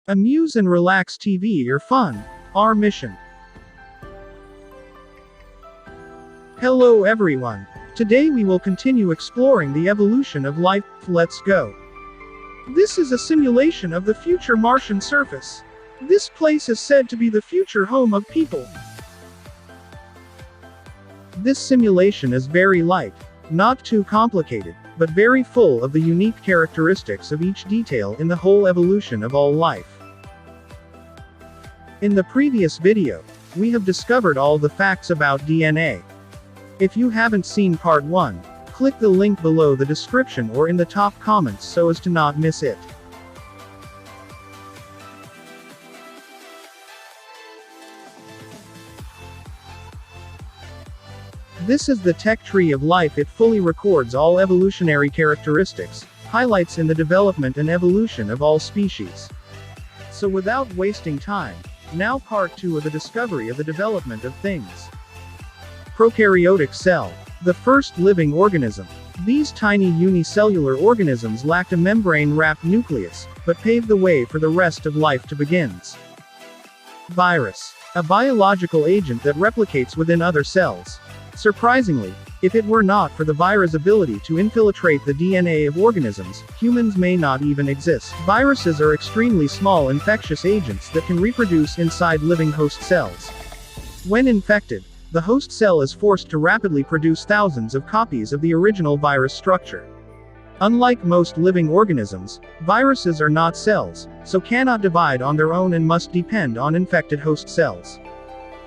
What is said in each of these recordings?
Amuse and relax TV or fun. Our mission. Hello everyone. Today we will continue exploring the evolution of life. Let's go. This is a simulation of the future Martian surface. This place is said to be the future home of people. This simulation is very light, not too complicated, but very full of the unique characteristics of each detail in the whole evolution of all life. In the previous video, we have discovered all the facts about DNA. If you haven't seen part 1, click the link below the description or in the top comments so as to not miss it. This is the tech tree of life. It fully records all evolutionary characteristics, highlights in the development and evolution of all species. So without wasting time, now part 2 of the discovery of the development of things. Prokaryotic cell. The first living organism. These tiny unicellular organisms lacked a membrane-wrapped nucleus, but paved the way for the rest of life to begin. Virus. A biological agent that replicates within other cells. Surprisingly, if it were not for the virus' ability to infiltrate the DNA of organisms, humans may not even exist. Viruses are extremely small infectious agents that can reproduce inside living host cells. When infected, the host cell is forced to rapidly produce thousands of copies of the original virus structure. Unlike most living organisms, viruses are not cells, so cannot divide on their own and must depend on infected host cells.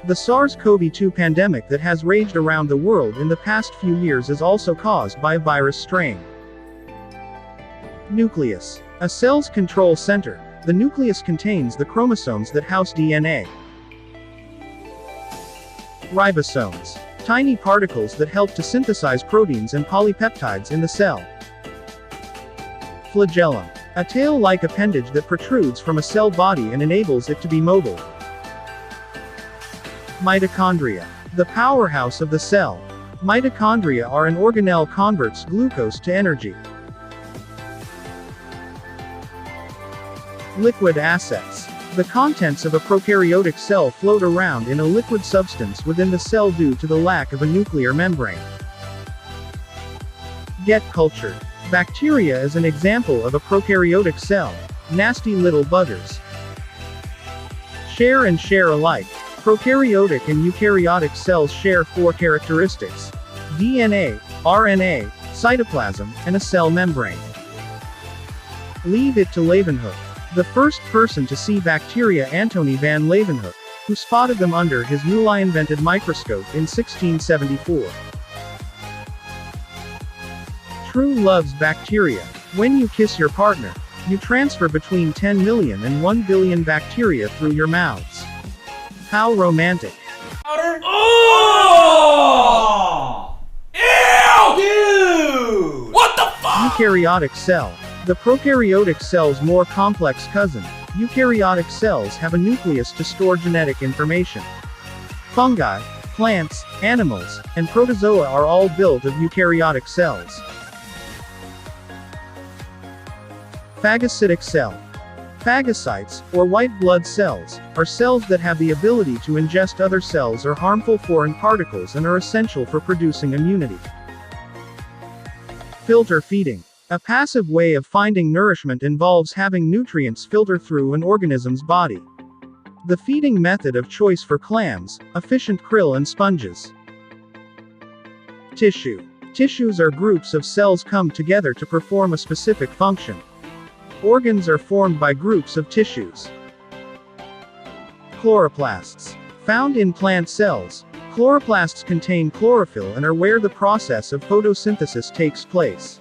The SARS-CoV-2 pandemic that has raged around the world in the past few years is also caused by a virus strain. Nucleus. A cell's control center. The nucleus contains the chromosomes that house DNA. Ribosomes. Tiny particles that help to synthesize proteins and polypeptides in the cell. Flagellum. A tail-like appendage that protrudes from a cell body and enables it to be mobile. Mitochondria. The powerhouse of the cell. Mitochondria are an organelle converts glucose to energy. Liquid assets. The contents of a prokaryotic cell float around in a liquid substance within the cell due to the lack of a nuclear membrane. Get cultured. Bacteria is an example of a prokaryotic cell. Nasty little buggers. Share and share alike. Prokaryotic and eukaryotic cells share 4 characteristics: DNA, RNA, cytoplasm, and a cell membrane. Leave it to Leeuwenhoek. The first person to see bacteria, Antony van Leeuwenhoek, who spotted them under his newly invented microscope in 1674. True loves bacteria. When you kiss your partner, you transfer between 10 million and 1 billion bacteria through your mouths. How romantic. Oh! Ew! Dude! What the fuck? Eukaryotic cell. The prokaryotic cell's more complex cousin, eukaryotic cells have a nucleus to store genetic information. Fungi, plants, animals, and protozoa are all built of eukaryotic cells. Phagocytic cell. Phagocytes, or white blood cells, are cells that have the ability to ingest other cells or harmful foreign particles and are essential for producing immunity. Filter feeding. A passive way of finding nourishment involves having nutrients filter through an organism's body. The feeding method of choice for clams, efficient krill and sponges. Tissue. Tissues are groups of cells come together to perform a specific function. Organs are formed by groups of tissues. Chloroplasts. Found in plant cells, chloroplasts contain chlorophyll and are where the process of photosynthesis takes place.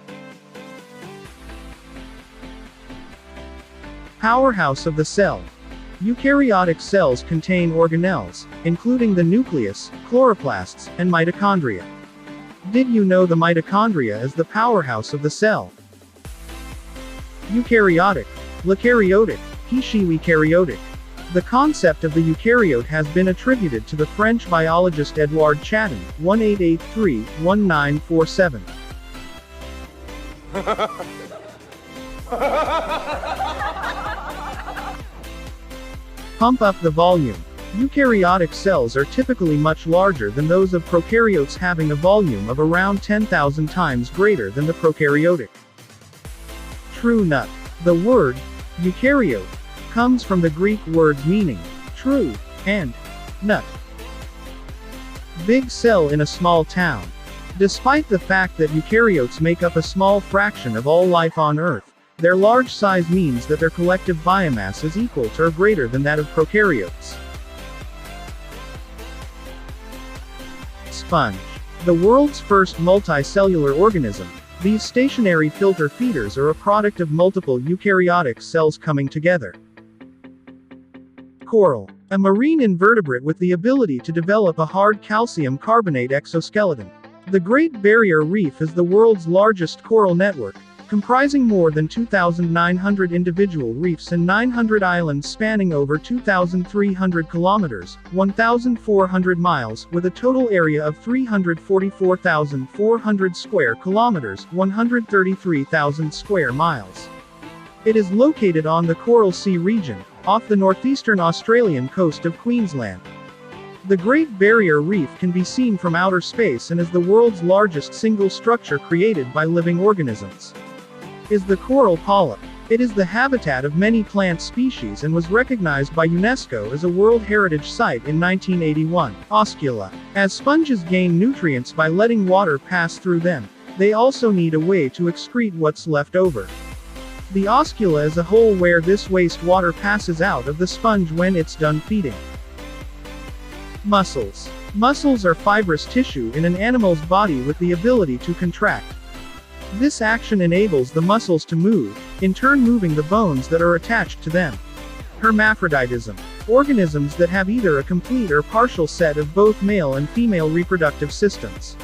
Powerhouse of the cell. Eukaryotic cells contain organelles, including the nucleus, chloroplasts, and mitochondria. Did you know the mitochondria is the powerhouse of the cell? Eukaryotic. Eukaryotic. Eukaryotic. The concept of the eukaryote has been attributed to the French biologist Edouard Chaton, 1883-1947. Pump up the volume. Eukaryotic cells are typically much larger than those of prokaryotes, having a volume of around 10,000 times greater than the prokaryotic. True nut. The word eukaryote comes from the Greek words meaning true and nut. Big cell in a small town. Despite the fact that eukaryotes make up a small fraction of all life on Earth, their large size means that their collective biomass is equal to or greater than that of prokaryotes. Sponge. The world's first multicellular organism, these stationary filter feeders are a product of multiple eukaryotic cells coming together. Coral. A marine invertebrate with the ability to develop a hard calcium carbonate exoskeleton. The Great Barrier Reef is the world's largest coral network, comprising more than 2,900 individual reefs and 900 islands spanning over 2,300 kilometers, 1,400 miles, with a total area of 344,400 square kilometers, 133,000 square miles. It is located on the Coral Sea region, off the northeastern Australian coast of Queensland. The Great Barrier Reef can be seen from outer space and is the world's largest single structure created by living organisms. Is the coral polyp. It is the habitat of many plant species and was recognized by UNESCO as a World Heritage Site in 1981. Oscula. As sponges gain nutrients by letting water pass through them, they also need a way to excrete what's left over. The oscula is a hole where this waste water passes out of the sponge when it's done feeding. Muscles. Muscles are fibrous tissue in an animal's body with the ability to contract. This action enables the muscles to move, in turn moving the bones that are attached to them. Hermaphroditism. Organisms that have either a complete or partial set of both male and female reproductive systems.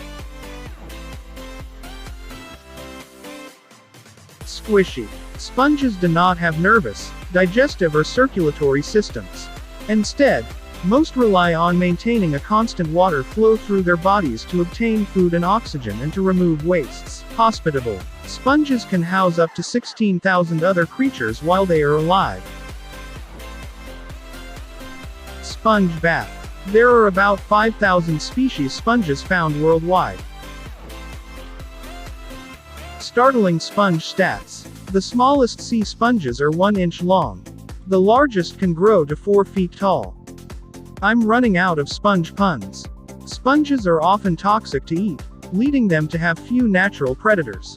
Squishy. Sponges do not have nervous, digestive or circulatory systems. Instead, most rely on maintaining a constant water flow through their bodies to obtain food and oxygen and to remove wastes. Hospitable. Sponges can house up to 16,000 other creatures while they are alive. Sponge bath. There are about 5,000 species sponges found worldwide. Startling sponge stats. The smallest sea sponges are 1 inch long. The largest can grow to 4 feet tall. I'm running out of sponge puns. Sponges are often toxic to eat, leading them to have few natural predators.